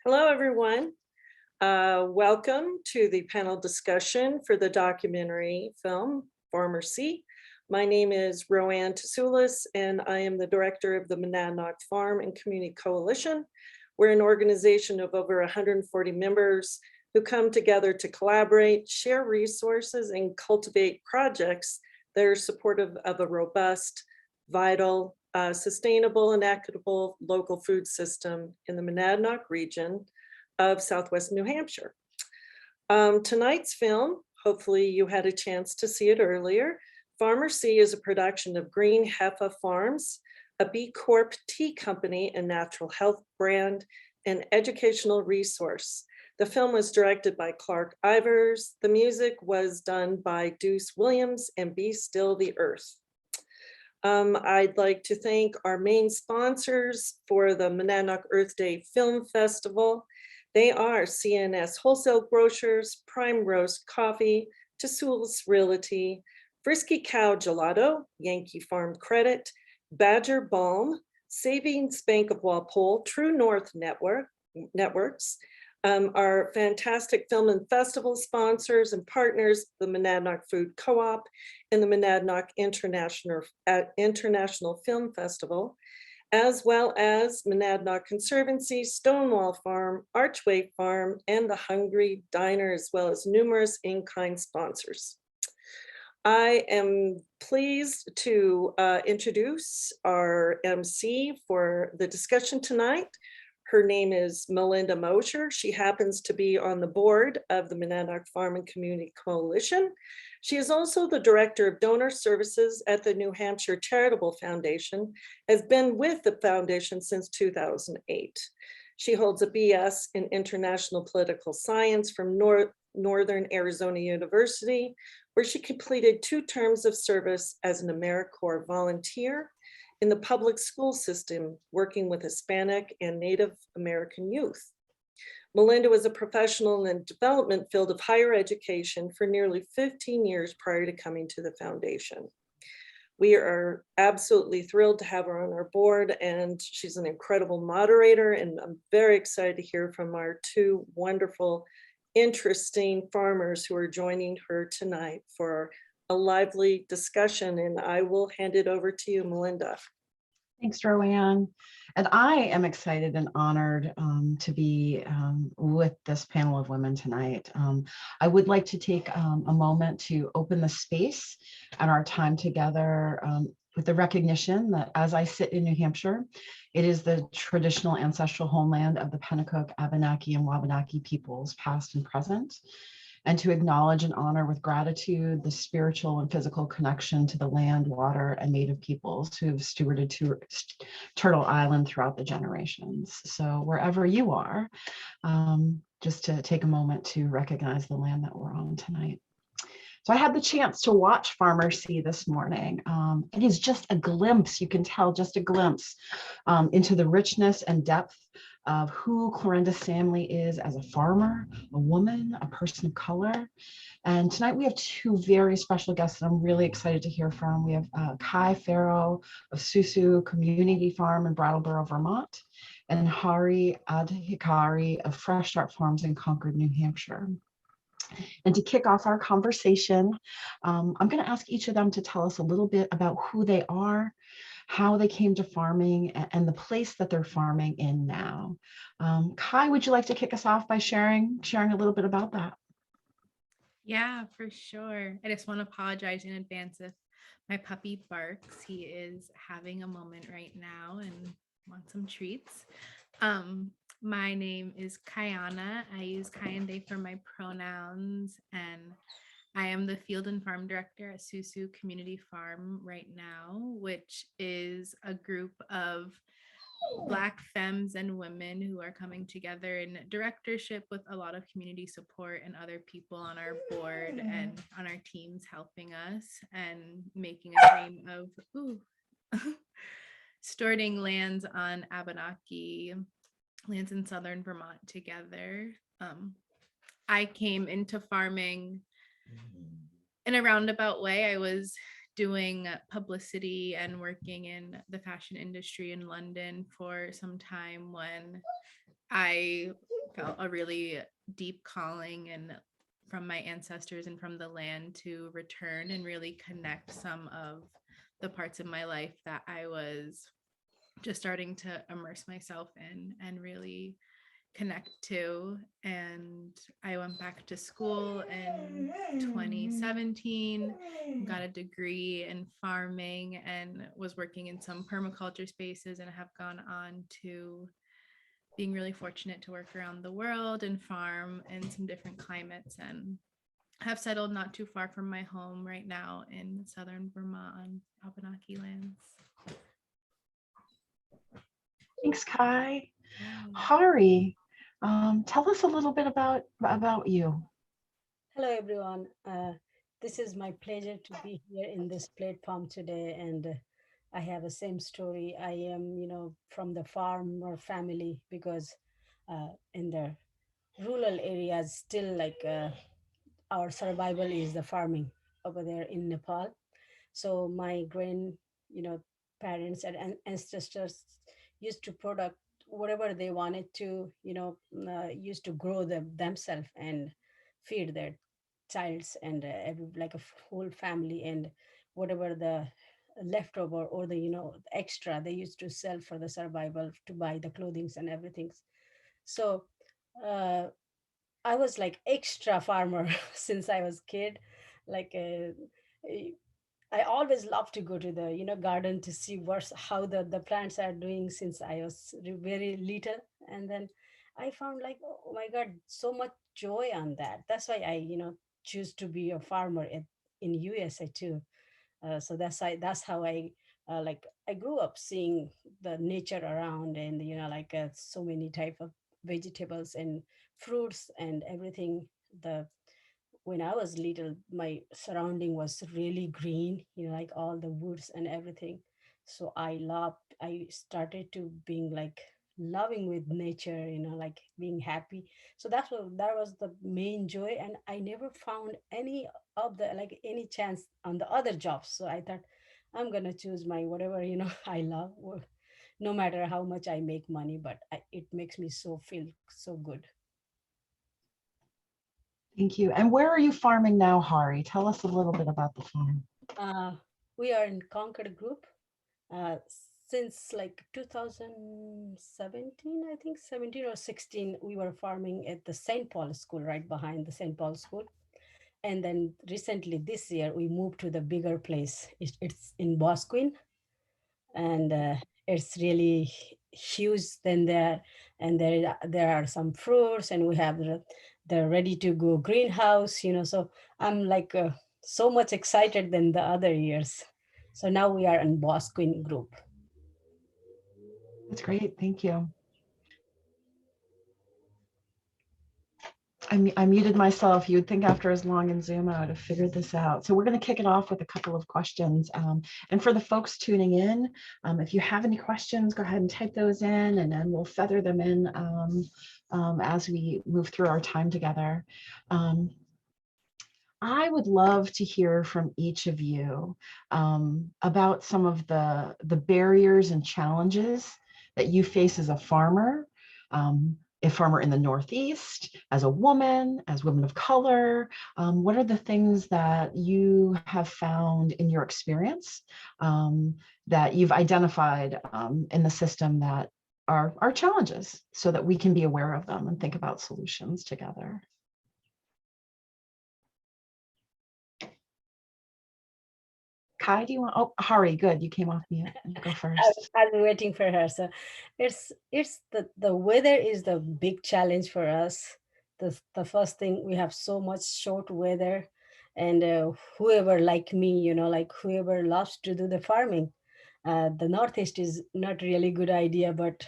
Hello, everyone. Welcome to the panel discussion for the documentary film Farmer C. My name is Roanne Tsoulis, and I am the director of the Monadnock Farm and Community Coalition. We're an organization of over 140 members who come together to collaborate, share resources, and cultivate projects that are supportive of a robust, vital, sustainable and equitable local food system in the Monadnock region of Southwest New Hampshire. Tonight's film, hopefully you had a chance to see it earlier. Farmer C is a production of Green Heffa Farms, a B Corp tea company and natural health brand and educational resource. The film was directed by Clark Ivers. The music was done by Deuce Williams and Be Still the Earth. I'd like to thank our main sponsors for the Monadnock Earth Day Film Festival. They are CNS Wholesale Grocers, Prime Roast Coffee, Tsoulis Realty, Frisky Cow Gelato, Yankee Farm Credit, Badger Balm, Savings Bank of Walpole, True North Networks, our fantastic film and festival sponsors and partners, the Monadnock Food Co-op and the Monadnock International Film Festival, as well as Monadnock Conservancy, Stonewall Farm, Archway Farm, and the Hungry Diner, as well as numerous in-kind sponsors. I am pleased to introduce our MC for the discussion tonight. Her name is Melinda Moser. She happens to be on the board of the Monadnock Farm and Community Coalition. She is also the Director of Donor Services at the New Hampshire Charitable Foundation, has been with the foundation since 2008. She holds a BS in International Political Science from Northern Arizona University, where she completed 2 terms of service as an AmeriCorps volunteer in the public school system, working with Hispanic and Native American youth. Melinda was a professional in the development field of higher education for nearly 15 years prior to coming to the foundation. We are absolutely thrilled to have her on our board, and she's an incredible moderator, and I'm very excited to hear from our 2 wonderful, interesting farmers who are joining her tonight for a lively discussion, and I will hand it over to you, Melinda. Thanks, Roanne. And I am excited and honored to be with this panel of women tonight. I would like to take a moment to open the space and our time together with the recognition that as I sit in New Hampshire, it is the traditional ancestral homeland of the Pennacook, Abenaki, and Wabanaki peoples, past and present, and to acknowledge and honor with gratitude the spiritual and physical connection to the land, water, and native peoples who've stewarded Turtle Island throughout the generations. So wherever you are, just to take a moment to recognize the land that we're on tonight. So I had the chance to watch Farmer C this morning. It is just a glimpse, you can tell, just a glimpse into the richness and depth of who Clorinda Samley is as a farmer, a woman, a person of color. And tonight we have 2 very special guests that I'm really excited to hear from. We have Kyana Ferron of Susu Community Farm in Brattleboro, Vermont, and Adhikari of Fresh Start Farms in Concord, New Hampshire. And to kick off our conversation, I'm going to ask each of them to tell us a little bit about who they are, how they came to farming, and the place that they're farming in now. Kai, would you like to kick us off by sharing a little bit about that? Yeah, for sure. I just want to apologize in advance if my puppy barks. He is having a moment right now and wants some treats. My name is Kyana. I use Kai and they for my pronouns, and I am the field and farm director at Susu Community Farm right now, which is a group of Black femmes and women who are coming together in directorship with a lot of community support and other people on our board and on our teams helping us and making a dream of storing lands on Abenaki lands in southern Vermont together. I came into farming in a roundabout way. I was doing publicity and working in the fashion industry in London for some time when I felt a really deep calling and from my ancestors and from the land to return and really connect some of the parts of my life that I was just starting to immerse myself in and really connect to. And I went back to school in 2017, got a degree in farming and was working in some permaculture spaces, and have gone on to being really fortunate to work around the world and farm in some different climates, and have settled not too far from my home right now in southern Vermont on Abenaki lands. Thanks, Kai. Yeah. Hari, tell us a little bit about you. Hello, everyone. This is my pleasure to be here in this platform today, and I have a same story. I am, from the farmer family because in the rural areas, still our survival is the farming over there in Nepal. So my you know, parents and ancestors used to product whatever they wanted to, used to grow themselves and feed their childs and like a whole family, and whatever the leftover or the extra they used to sell for the survival to buy the clothings and everything. So uh, I was like extra farmer since I was kid. Like I always love to go to the garden to see what's how the plants are doing since I was very little, and then I found like, oh my god, so much joy on that. That's why I choose to be a farmer in USA too. So that's how I like I grew up seeing the nature around, and so many type of vegetables and fruits and everything. The When I was little, my surrounding was really green, like all the woods and everything. So I started to being like loving with nature, like being happy. So that was the main joy. And I never found any of the, like any chance on the other jobs. So I thought I'm going to choose my whatever, I love, no matter how much I make money, but it makes me so feel so good. Thank you. And where are you farming now, Hari? Tell us a little bit about the farm. Uh, we are in Concord Group uh, since like 2017, I think 17 or 16. We were farming at the St. Paul School, right behind the St. Paul School. And then recently this year, we moved to the bigger place. It's in Bosquen, and it's really huge than there. And there are some fruits, and we have the ready to go greenhouse, so I'm like so much excited than the other years. So now we are in Bosquen Group. That's great. Thank you. I muted myself. You'd think after as long in Zoom, I would have figured this out. So we're going to kick it off with a couple of questions. And for the folks tuning in, if you have any questions, go ahead and type those in, and then we'll feather them in as we move through our time together. I would love to hear from each of you about some of the barriers and challenges that you face as a farmer, a farmer in the Northeast, as a woman, as women of color. What are the things that you have found in your experience that you've identified in the system that are challenges, so that we can be aware of them and think about solutions together? Kai, do you want? Oh, Hari, good. You came off mute. Go first. I've been waiting for her. So it's the weather is the big challenge for us. The first thing, we have so much short weather, and whoever like me, like whoever loves to do the farming, the Northeast is not really good idea, but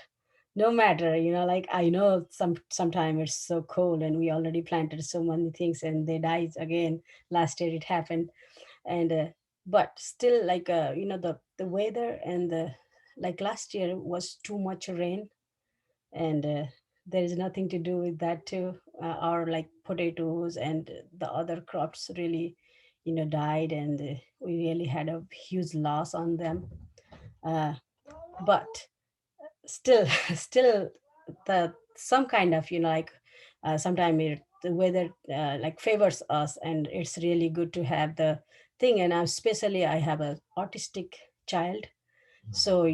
no matter, like I know sometime it's so cold, and we already planted so many things and they died again. Last year it happened, and but still, like the weather and the like last year was too much rain, and there is nothing to do with that too. Our like potatoes and the other crops really died, and we really had a huge loss on them. uh, but still still the some kind of, like sometimes the weather like favors us, and it's really good to have the thing. And especially I have a autistic child, so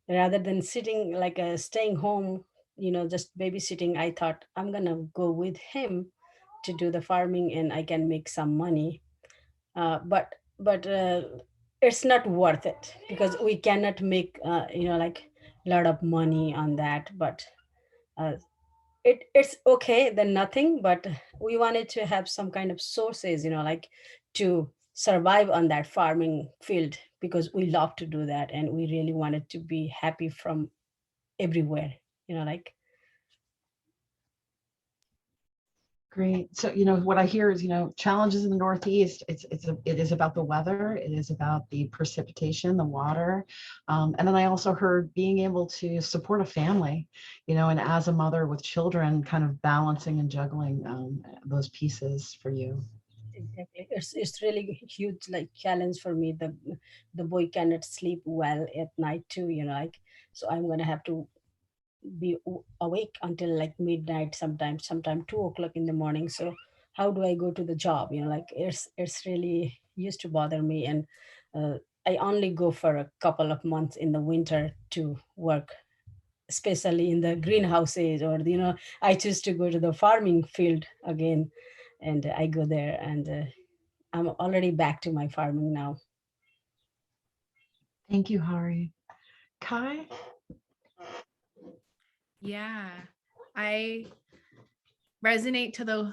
rather than sitting like staying home, just babysitting, I thought I'm gonna go with him to do the farming, and I can make some money. But it's not worth it, because we cannot make like a lot of money on that. But uh, it's okay than nothing. But we wanted to have some kind of sources, like to survive on that farming field, because we love to do that, and we really wanted to be happy from everywhere, like. Great. So, what I hear is, challenges in the Northeast. It is about the weather. It is about the precipitation, the water. And then I also heard being able to support a family, and as a mother with children, kind of balancing and juggling those pieces for you. Exactly. It's really huge like challenge for me. The boy cannot sleep well at night too, like, so I'm gonna have to be awake until like midnight, sometime 2 o'clock in the morning. So how do I go to the job? Like, it's really used to bother me. And I only go for a couple of months in the winter to work, especially in the greenhouses, or I choose to go to the farming field again, and I go there, and I'm already back to my farming now. Thank you, Hari. Kai? Yeah, I resonate to the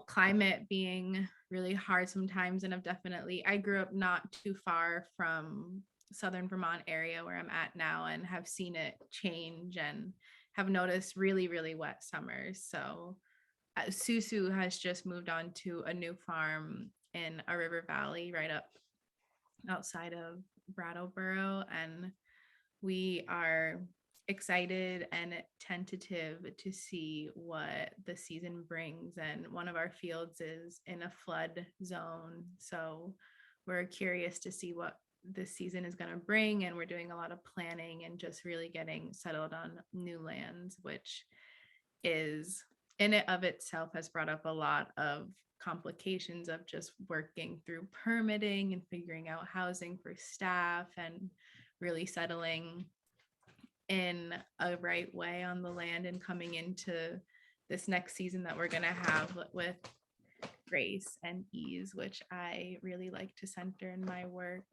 climate being really hard sometimes, and I grew up not too far from southern Vermont area where I'm at now, and have seen it change and have noticed really, really wet summers. So Susu has just moved on to a new farm in a river valley right up outside of Brattleboro, and we are excited and tentative to see what the season brings. And one of our fields is in a flood zone, so we're curious to see what this season is going to bring, and we're doing a lot of planning and just really getting settled on new lands, which is in it of itself has brought up a lot of complications of just working through permitting and figuring out housing for staff and really settling in a right way on the land and coming into this next season that we're going to have with grace and ease, which I really like to center in my work.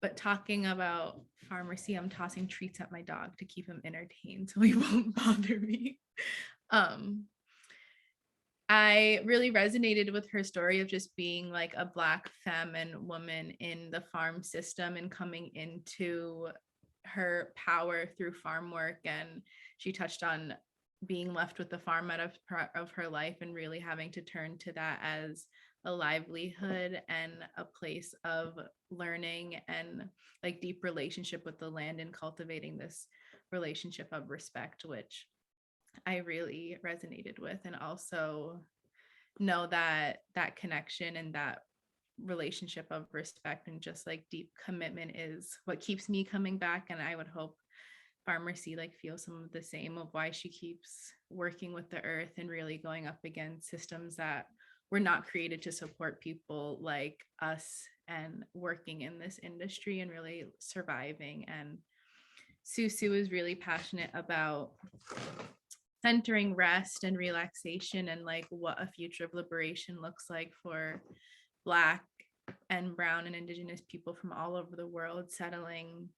But talking about pharmacy, I'm tossing treats at my dog to keep him entertained so he won't bother me. I really resonated with her story of just being like a Black femme and woman in the farm system and coming into her power through farm work. And she touched on being left with the farm out of her life and really having to turn to that as a livelihood and a place of learning and like deep relationship with the land and cultivating this relationship of respect, which I really resonated with, and also know that that connection and that relationship of respect and just like deep commitment is what keeps me coming back. And I would hope Pharmacy like feels some of the same of why she keeps working with the earth and really going up against systems that were not created to support people like us and working in this industry and really surviving. And Susu is really passionate about centering rest and relaxation and like what a future of liberation looks like for Black and Brown and Indigenous people from all over the world settling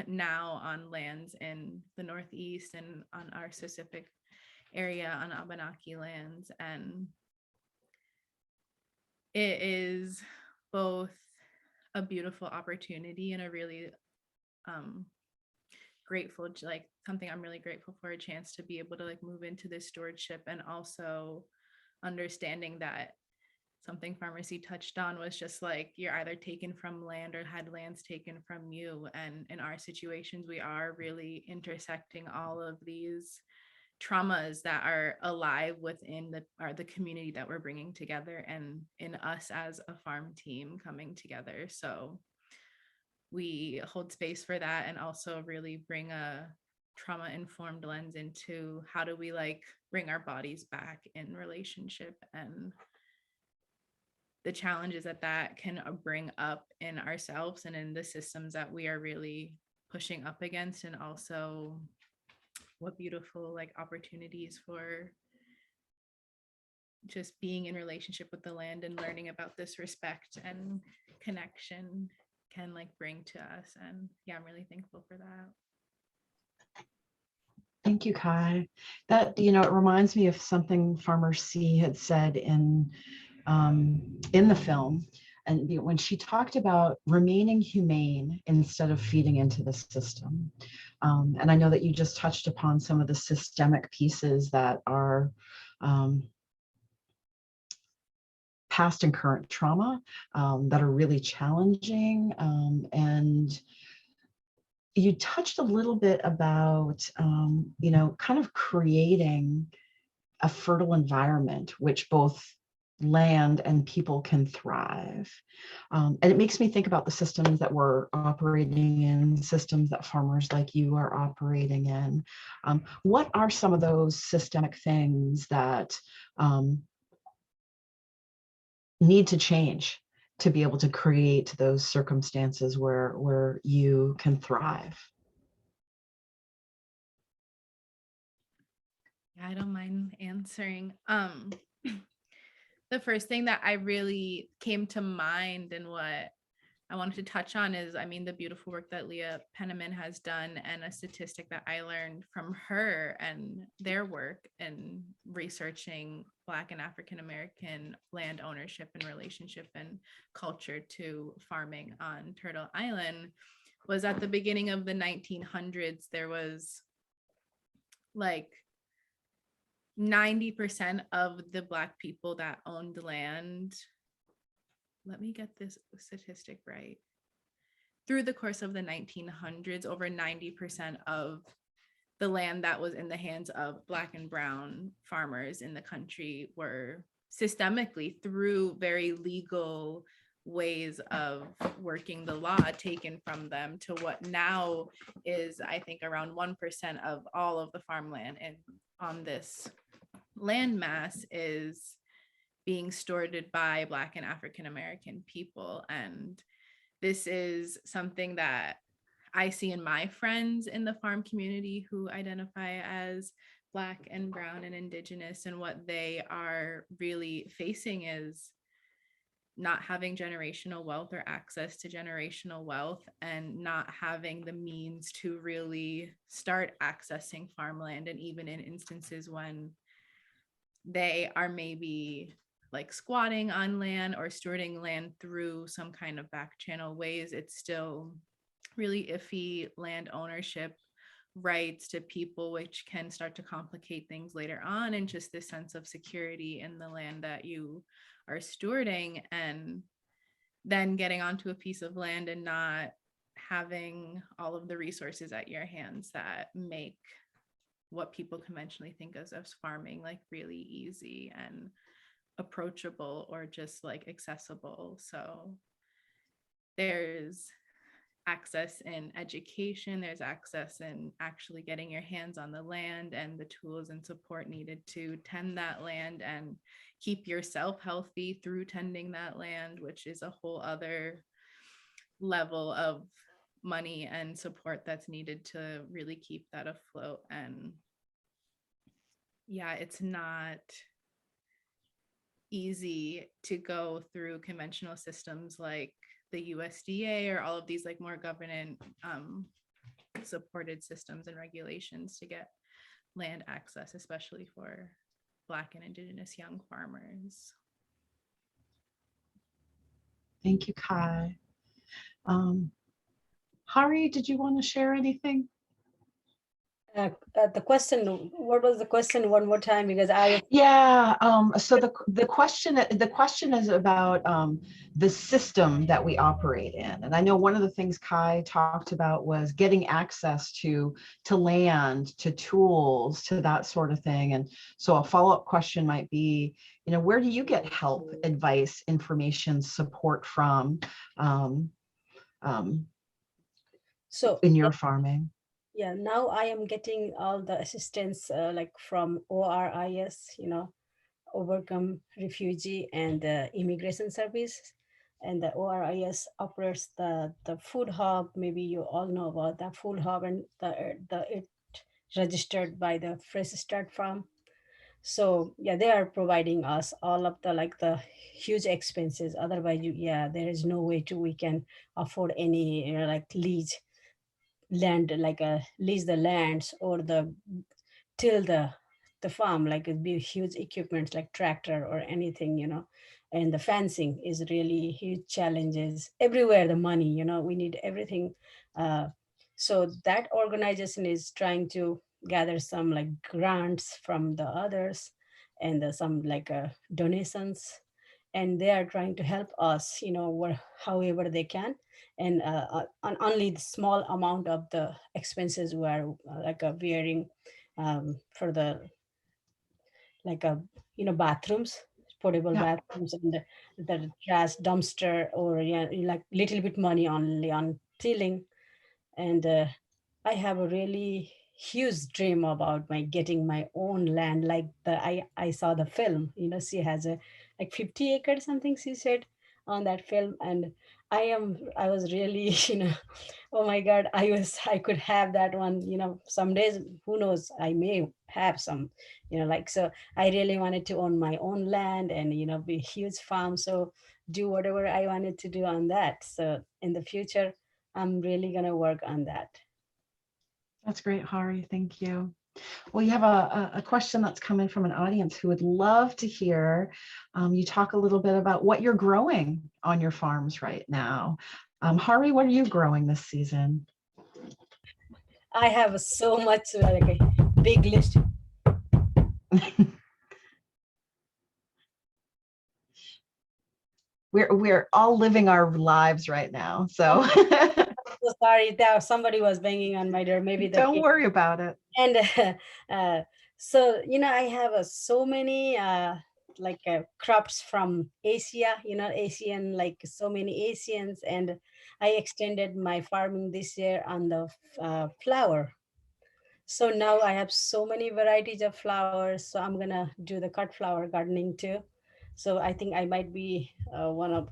now on lands in the Northeast and on our specific area on Abenaki lands. And it is both a beautiful opportunity and a really grateful, like something I'm really grateful for, a chance to be able to like move into this stewardship, and also understanding that something Pharmacy touched on was just like you're either taken from land or had lands taken from you. And in our situations, we are really intersecting all of these traumas that are alive within the community that we're bringing together and in us as a farm team coming together. So we hold space for that and also really bring a trauma-informed lens into how do we like bring our bodies back in relationship, and the challenges that that can bring up in ourselves and in the systems that we are really pushing up against, and also what beautiful like opportunities for just being in relationship with the land and learning about this respect and connection can like bring to us. And yeah, I'm really thankful for that. Thank you, Kai. That, it reminds me of something Farmer C had said in the film. And when she talked about remaining humane instead of feeding into the system. And I know that you just touched upon some of the systemic pieces that are past and current trauma that are really challenging. And you touched a little bit about, kind of creating a fertile environment, which both land and people can thrive. And it makes me think about the systems that we're operating in, systems that farmers like you are operating in. What are some of those systemic things that need to change to be able to create those circumstances where you can thrive? I don't mind answering. The first thing that I really came to mind and what I wanted to touch on is, I mean, the beautiful work that Leah Penniman has done, and a statistic that I learned from her and their work in researching Black and African American land ownership and relationship and culture to farming on Turtle Island, was at the beginning of the 1900s, there was like 90% of the Black people that owned land, let me get this statistic right, through the course of the 1900s, over 90% of the land that was in the hands of Black and brown farmers in the country were systemically, through very legal ways of working the law, taken from them, to what now is, I think, around 1% of all of the farmland and on this landmass is being stewarded by Black and African American people. And this is something that I see in my friends in the farm community who identify as Black and brown and Indigenous, and what they are really facing is not having generational wealth or access to generational wealth, and not having the means to really start accessing farmland. And even in instances when they are maybe like squatting on land or stewarding land through some kind of back channel ways, it's still really iffy land ownership rights to people, which can start to complicate things later on, and just this sense of security in the land that you are stewarding, and then getting onto a piece of land and not having all of the resources at your hands that make what people conventionally think of as farming like really easy and approachable, or just like accessible. So there's access in education, there's access in actually getting your hands on the land and the tools and support needed to tend that land and keep yourself healthy through tending that land, which is a whole other level of money and support that's needed to really keep that afloat. And yeah, it's not easy to go through conventional systems like the USDA or all of these like more government supported systems and regulations to get land access, especially for Black and Indigenous young farmers. Thank you, Kai. Hari, did you want to share anything? The question, what was the question one more time? Because Yeah, so the question is about the system that we operate in. And I know one of the things Kai talked about was getting access to land, to tools, to that sort of thing. And so a follow-up question might be, where do you get help, advice, information, support from so in your farming? yeah, now I am getting all the assistance like from ORIS, Overcome Refugee and Immigration Service. And the ORIS operates the food hub. Maybe you all know about that food hub, and it registered by the Fresh Start Farm. So yeah, they are providing us all of the huge expenses. Otherwise, there is no way we can afford any like lease land, like lease the lands or the till the farm, like it'd be huge equipment like tractor or anything, and the fencing is really huge challenges everywhere. The money, we need everything. uh, so that organization is trying to gather some like grants from the others, and some like donations, and they are trying to help us, however they can. And on only the small amount of the expenses we are like bearing for the like bathrooms, portable Yeah. bathrooms, and the trash dumpster, or yeah, like little bit money only on ceiling. And I have a really huge dream about my getting my own land, like I saw the film, she has a like 50 acres something, she said on that film. And I was really oh my God, I could have that one, some days, who knows, I may have some, like. So I really wanted to own my own land and, be a huge farm. So do whatever I wanted to do on that. So in the future, I'm really gonna work on that. That's great, Hari. Thank you. Well, you have a question that's coming from an audience who would love to hear you talk a little bit about what you're growing on your farms right now. Hari, what are you growing this season? I have so much, like a big list. We're all living our lives right now, so So sorry, there somebody was banging on my door. Maybe the don't kid. worry about it. And so I have so many like crops from Asia, Asian, like so many Asians. And I extended my farming this year on the flower. So now I have so many varieties of flowers. So I'm gonna do the cut flower gardening too. So I think I might be one of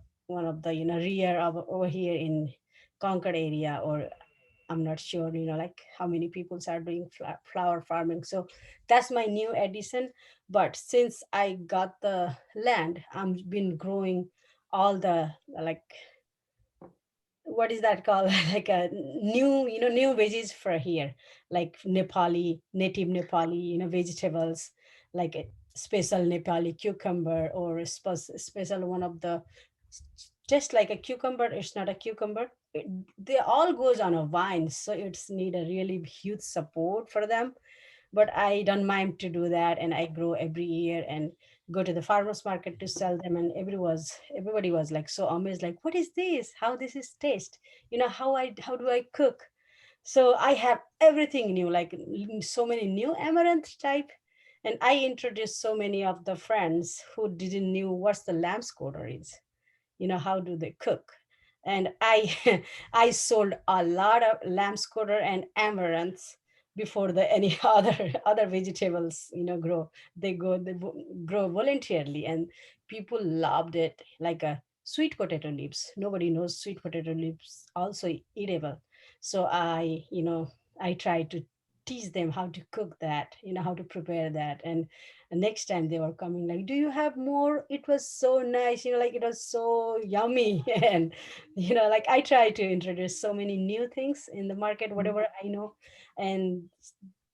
the rare over here in Concord area, or I'm not sure, like how many people are doing flower farming. So that's my new addition. But since I got the land, I've been growing all the like, what is that called? Like a new veggies for here, like native Nepali, vegetables, like a special Nepali cucumber, or a special one of the, just like a cucumber. It's not a cucumber. They all goes on a vine, so it's need a really huge support for them. But I don't mind to do that, and I grow every year and go to the farmers market to sell them. And everybody was like so amazed, like, what is this, how this is taste, how do I cook. So I have everything new, like so many new amaranth type. And I introduced so many of the friends who didn't knew what's the lamb quarter is, how do they cook. And I I sold a lot of lamb quarter and amaranths before the any other vegetables grow. They grow voluntarily, and people loved it. Like a sweet potato leaves, nobody knows sweet potato leaves also eatable. So I try to teach them how to cook that, how to prepare that. And next time they were coming, like, do you have more? It was so nice, like it was so yummy. And like I try to introduce so many new things in the market, whatever I know. And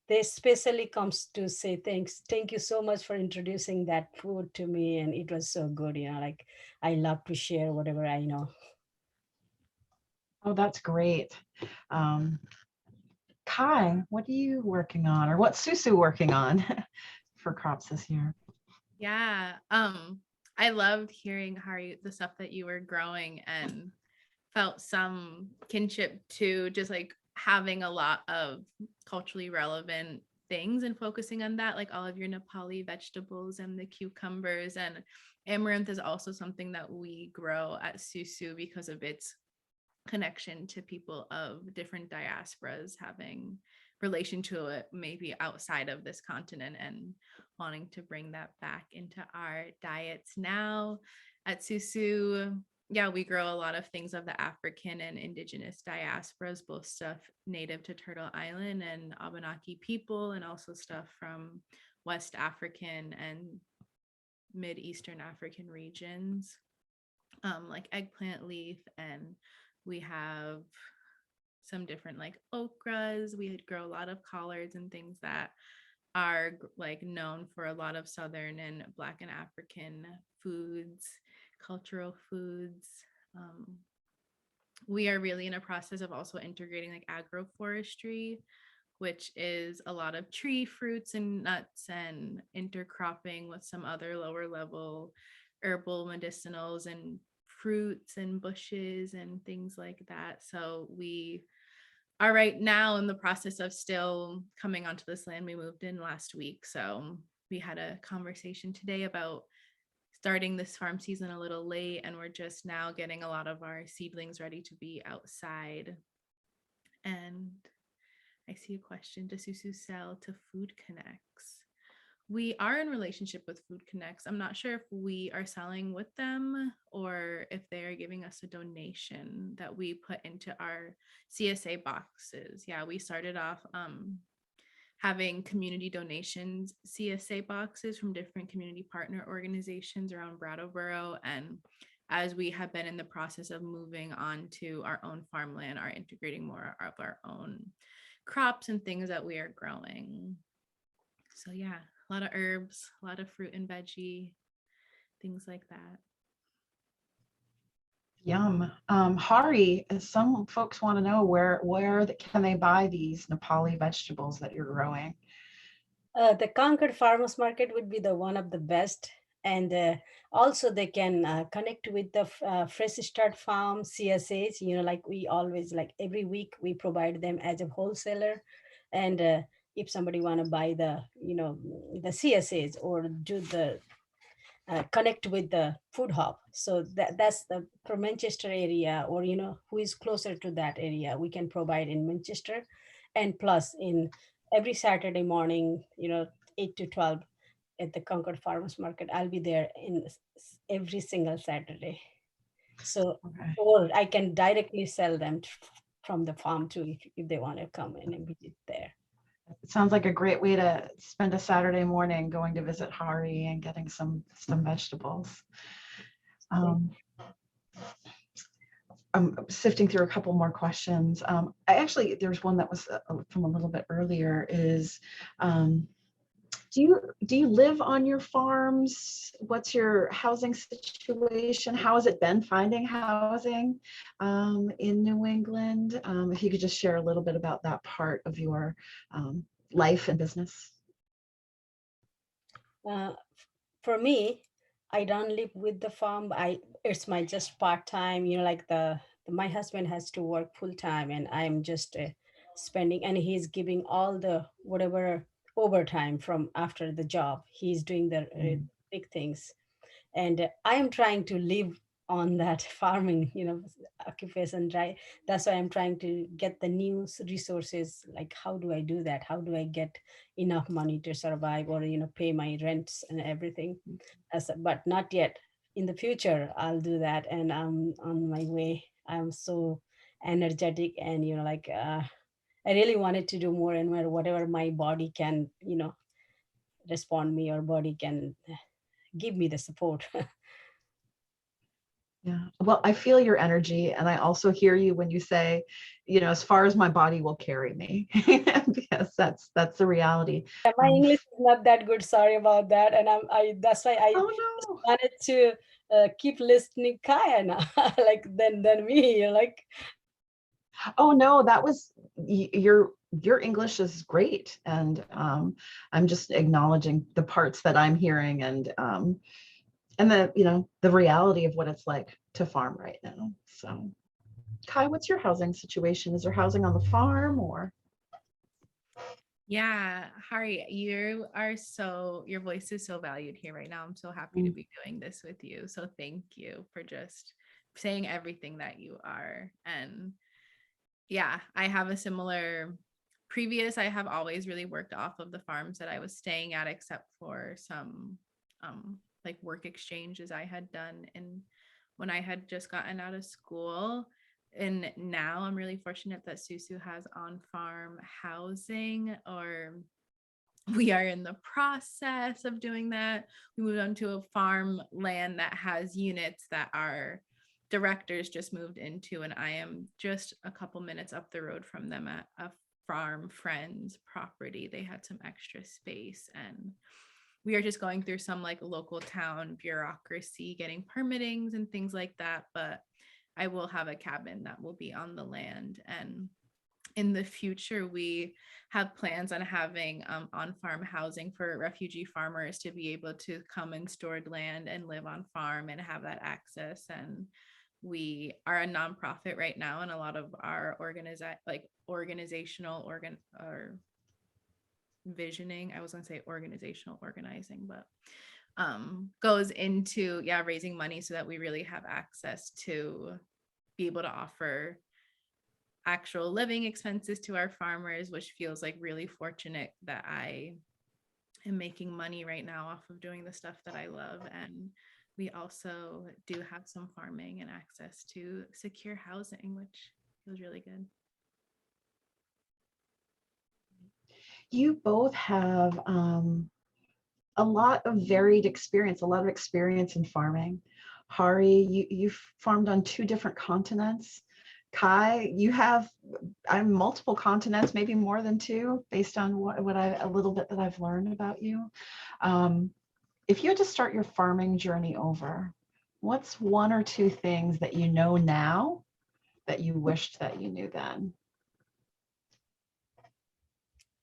they especially comes to say thank you so much for introducing that food to me, and it was so good. Like I love to share whatever I know. Oh, that's great. Kai, what are you working on, or what's Susu working on for crops this year? Yeah. I loved hearing Hari, the stuff that you were growing, and felt some kinship to just like having a lot of culturally relevant things and focusing on that, like all of your Nepali vegetables and the cucumbers. And amaranth is also something that we grow at Susu because of its connection to people of different diasporas having relation to it maybe outside of this continent, and wanting to bring that back into our diets now at Susu. Yeah, we grow a lot of things of the African and indigenous diasporas, both stuff native to Turtle Island and Abenaki people, and also stuff from West African and Mid-Eastern African regions, like eggplant leaf. And we have some different like okras. We grow a lot of collards and things that are like known for a lot of Southern and Black and African foods, cultural foods. We are really in a process of also integrating like agroforestry, which is a lot of tree fruits and nuts and intercropping with some other lower level herbal medicinals and fruits and bushes and things like that. So we are right now in the process of still coming onto this land. We moved in last week. So we had a conversation today about starting this farm season a little late, and we're just now getting a lot of our seedlings ready to be outside. And I see a question: does Susu sell to Food Connects? We are in relationship with Food Connects. I'm not sure if we are selling with them or if they are giving us a donation that we put into our CSA boxes. Yeah, we started off having community donations CSA boxes from different community partner organizations around Brattleboro. And as we have been in the process of moving on to our own farmland, are integrating more of our own crops and things that we are growing. So yeah, a lot of herbs, a lot of fruit and veggie, things like that. Yum. Hari, some folks want to know where can they buy these Nepali vegetables that you're growing? The Concord Farmers Market would be the one of the best. And also they can connect with the Fresh Start Farm CSAs, like we always, like every week we provide them as a wholesaler. And if somebody want to buy the CSAs or do the connect with the food hub. So that's the for Manchester area, or who is closer to that area, we can provide in Manchester. And plus in every Saturday morning, 8 to 12 at the Concord Farmers Market, I'll be there in every single Saturday. So Okay. or I can directly sell them from the farm too, if they want to come in and visit there. It sounds like a great way to spend a Saturday morning, going to visit Hari and getting some vegetables. I'm sifting through a couple more questions. There's one that was from a little bit earlier. Is do you live on your farms? What's your housing situation? How has it been finding housing in New England? If you could just share a little bit about that part of your life and business. For me, I don't live with the farm. It's my just part-time, like my husband has to work full-time, and I'm just spending, and he's giving all the whatever overtime from after the job. He's doing the big things. And I am trying to live on that farming, occupation, right? That's why I'm trying to get the new resources. Like, how do I do that? How do I get enough money to survive, or pay my rents and everything? But not yet. In the future, I'll do that, and I'm on my way. I'm so energetic, and I really wanted to do more and more, whatever my body can, respond me, or body can give me the support. Yeah, well, I feel your energy, and I also hear you when you say, as far as my body will carry me, because that's the reality. My English is not that good. Sorry about that, and that's why I wanted to keep listening, Kyana, like than me, like. Oh no, that was your English is great, and I'm just acknowledging the parts that I'm hearing, and the the reality of what it's like to farm right now. So, Kai, what's your housing situation? Is there housing on the farm, or? Yeah, Hari, your voice is so valued here right now. I'm so happy to be doing this with you. So thank you for just saying everything that you are. And yeah, I have a similar previous, I have always really worked off of the farms that I was staying at, except for some like work exchanges I had done and when I had just gotten out of school. And now I'm really fortunate that Susu has on-farm housing, or we are in the process of doing that. We moved onto a farm land that has units that our directors just moved into, and I am just a couple minutes up the road from them at a farm friend's property. They had some extra space, and we are just going through some like local town bureaucracy, getting permittings and things like that. But I will have a cabin that will be on the land, and in the future, we have plans on having on-farm housing for refugee farmers to be able to come in stored land and live on farm and have that access. And we are a nonprofit right now, and a lot of our organizational visioning, I was going to say organizational organizing, but goes into raising money so that we really have access to be able to offer actual living expenses to our farmers, which feels like really fortunate that I am making money right now off of doing the stuff that I love. And we also do have some farming and access to secure housing, which feels really good. You both have a lot of varied experience, a lot of experience in farming. Hari, you've farmed on 2 different continents. Kai, you have multiple continents, maybe more than 2, based on a little bit that I've learned about you. If you had to start your farming journey over, what's 1 or 2 things that you know now that you wished that you knew then?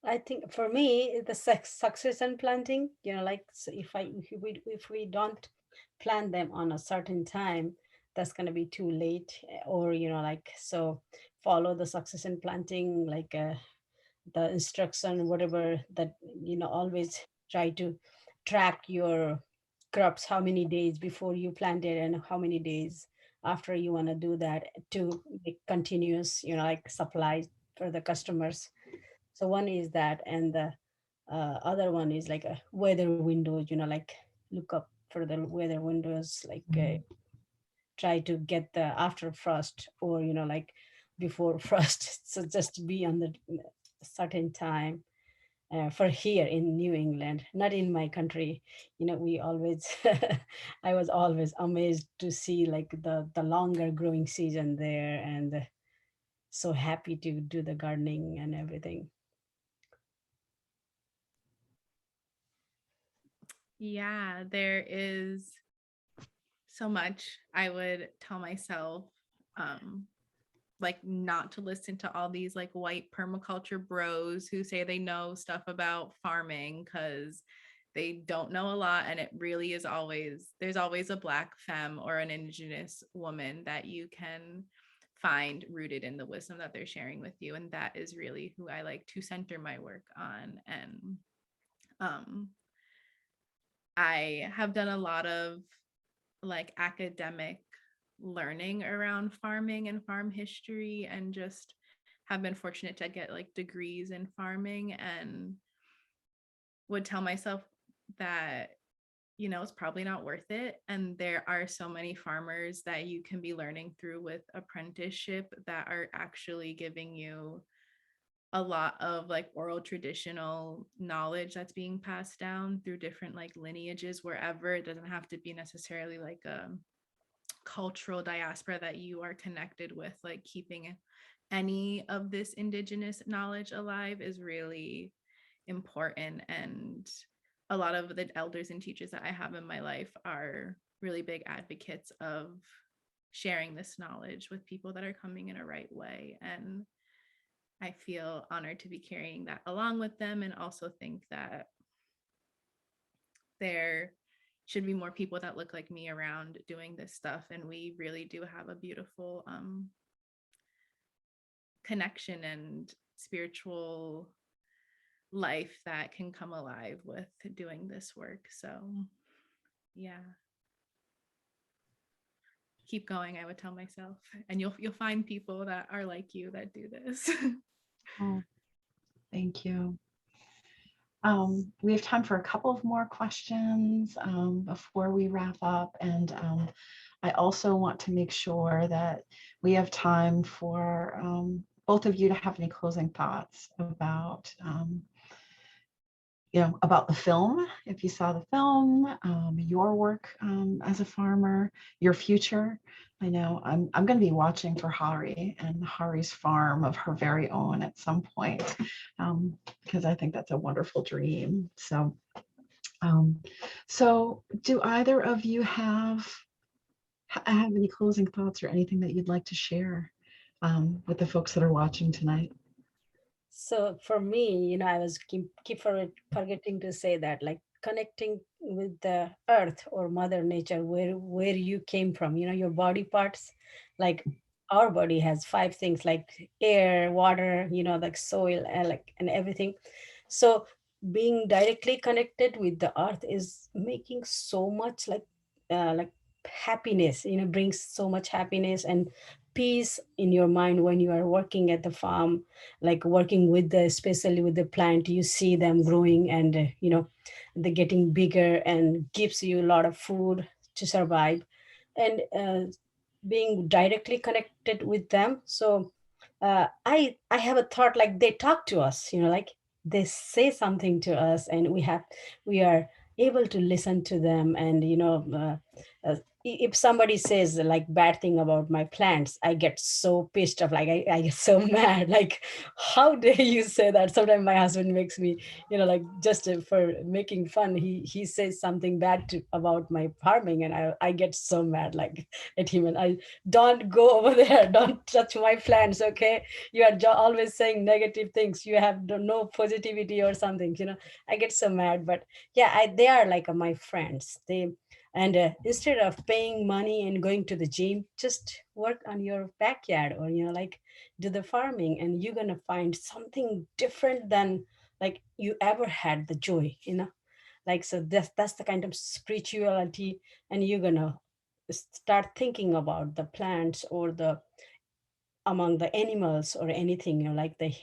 I think for me, the succession planting, like so if we don't plant them on a certain time, that's going to be too late. Or so follow the succession planting, like the instruction, whatever that, always try to track your crops, how many days before you plant it and how many days after you want to do that, to make continuous, like supply for the customers. So one is that, and the other one is like a weather window, like look up for the weather windows, like try to get the after frost, or like before frost. So just be on the certain time. For here in New England, not in my country, we always I was always amazed to see like the longer growing season there, and so happy to do the gardening and everything. Yeah, there is so much I would tell myself, like not to listen to all these like white permaculture bros who say they know stuff about farming, because they don't know a lot. And it really is there's always a Black femme or an Indigenous woman that you can find rooted in the wisdom that they're sharing with you. And that is really who I like to center my work on. And I have done a lot of like academic learning around farming and farm history, and just have been fortunate to get like degrees in farming, and would tell myself that, it's probably not worth it. And there are so many farmers that you can be learning through with apprenticeship that are actually giving you a lot of like oral traditional knowledge that's being passed down through different like lineages wherever. It doesn't have to be necessarily like a cultural diaspora that you are connected with. Like keeping any of this Indigenous knowledge alive is really important. And a lot of the elders and teachers that I have in my life are really big advocates of sharing this knowledge with people that are coming in a right way. And I feel honored to be carrying that along with them, and also think that there should be more people that look like me around doing this stuff. And we really do have a beautiful connection and spiritual life that can come alive with doing this work. So yeah, keep going, I would tell myself, and you'll find people that are like you that do this. Oh, Thank you. We have time for a couple of more questions before we wrap up. And I also want to make sure that we have time for both of you to have any closing thoughts about about the film, if you saw the film, your work as a farmer, your future. I know I'm going to be watching for Hari and Hari's farm of her very own at some point, because I think that's a wonderful dream. So, so do either of you have any closing thoughts or anything that you'd like to share with the folks that are watching tonight? So for me, I was keep forgetting to say that, like, connecting with the earth or Mother Nature, where you came from, your body parts, like our body has 5 things, like air, water, like soil, and like and everything. So being directly connected with the earth is making so much, like happiness, brings so much happiness and peace in your mind when you are working at the farm, like working with especially with the plant. You see them growing, and they're getting bigger and gives you a lot of food to survive, and being directly connected with them. So I have a thought, like they talk to us, like they say something to us, and we are able to listen to them. And if somebody says like bad thing about my plants, I get so pissed off, like I get so mad, like how dare you say that. Sometimes my husband makes me, like, just for making fun, he says something bad about my farming, and I get so mad, like, at him, and I don't go over there, don't touch my plants, okay? You are always saying negative things, you have no positivity or something, I get so mad. But yeah, they are like my friends. And instead of paying money and going to the gym, just work on your backyard, or like do the farming, and you're gonna find something different than like you ever had the joy, like. So that's the kind of spirituality, and you're gonna start thinking about the plants or the among the animals or anything, like the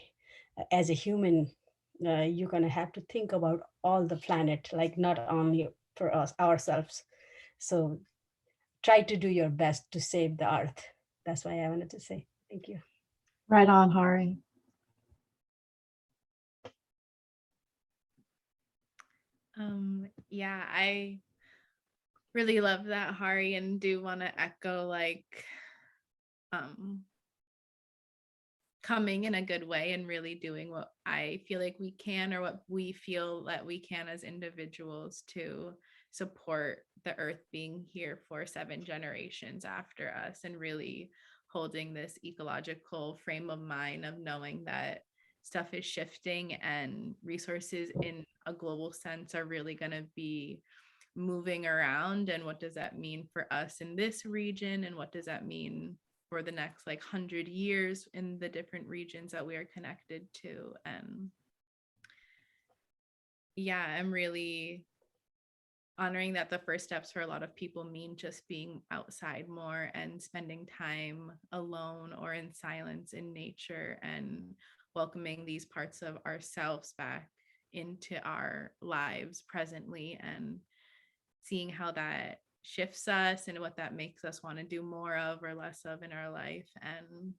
as a human, you're gonna have to think about all the planet, like not only for us ourselves. So try to do your best to save the earth. That's why I wanted to say thank you. Right on, Hari. Yeah, I really love that, Hari, and do want to echo, like, coming in a good way and really doing what I feel like we can, or what we feel that we can as individuals, to support the earth being here for 7 generations after us, and really holding this ecological frame of mind of knowing that stuff is shifting and resources in a global sense are really going to be moving around. And what does that mean for us in this region, and what does that mean for the next 100 years in the different regions that we are connected to? And yeah, I'm really honoring that the first steps for a lot of people mean just being outside more and spending time alone or in silence in nature, and welcoming these parts of ourselves back into our lives presently, and seeing how that shifts us and what that makes us want to do more of or less of in our life, and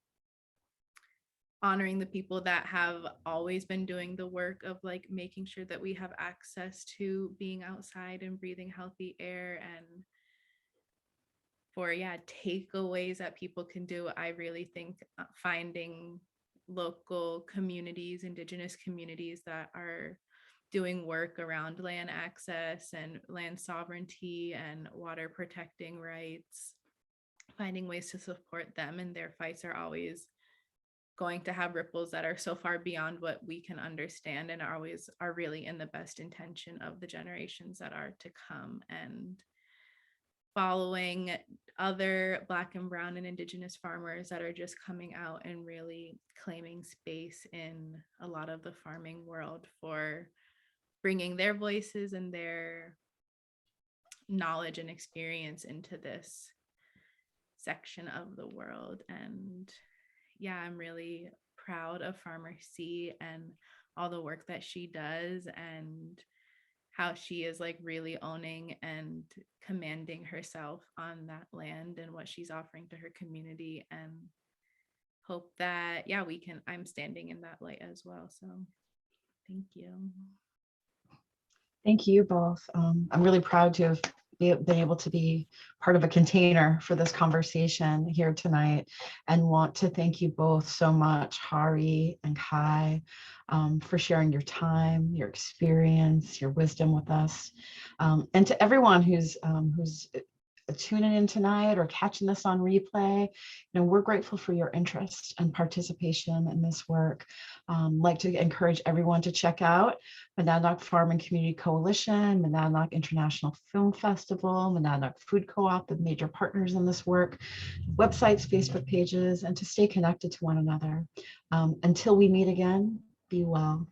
honoring the people that have always been doing the work of making sure that we have access to being outside and breathing healthy air. And for takeaways that people can do, I really think finding local communities, indigenous communities that are doing work around land access and land sovereignty and water protecting rights, finding ways to support them, and their fights are always going to have ripples that are so far beyond what we can understand, and always are really in the best intention of the generations that are to come. And following other Black and Brown and Indigenous farmers that are just coming out and really claiming space in a lot of the farming world for bringing their voices and their knowledge and experience into this section of the world. And yeah, I'm really proud of Farmer C and all the work that she does and how she is like really owning and commanding herself on that land and what she's offering to her community, and hope that, yeah, I'm standing in that light as well. So thank you. Thank you both. I'm really proud to have been able to be part of a container for this conversation here tonight, and want to thank you both so much, Hari and Kai, for sharing your time, your experience, your wisdom with us, and to everyone who's tuning in tonight or catching this on replay. We're grateful for your interest and participation in this work. Like to encourage everyone to check out Monadnock Farm and Community Coalition, Monadnock International Film Festival, Monadnock Food Co-op, the major partners in this work, websites, Facebook pages, and to stay connected to one another. Until we meet again, be well.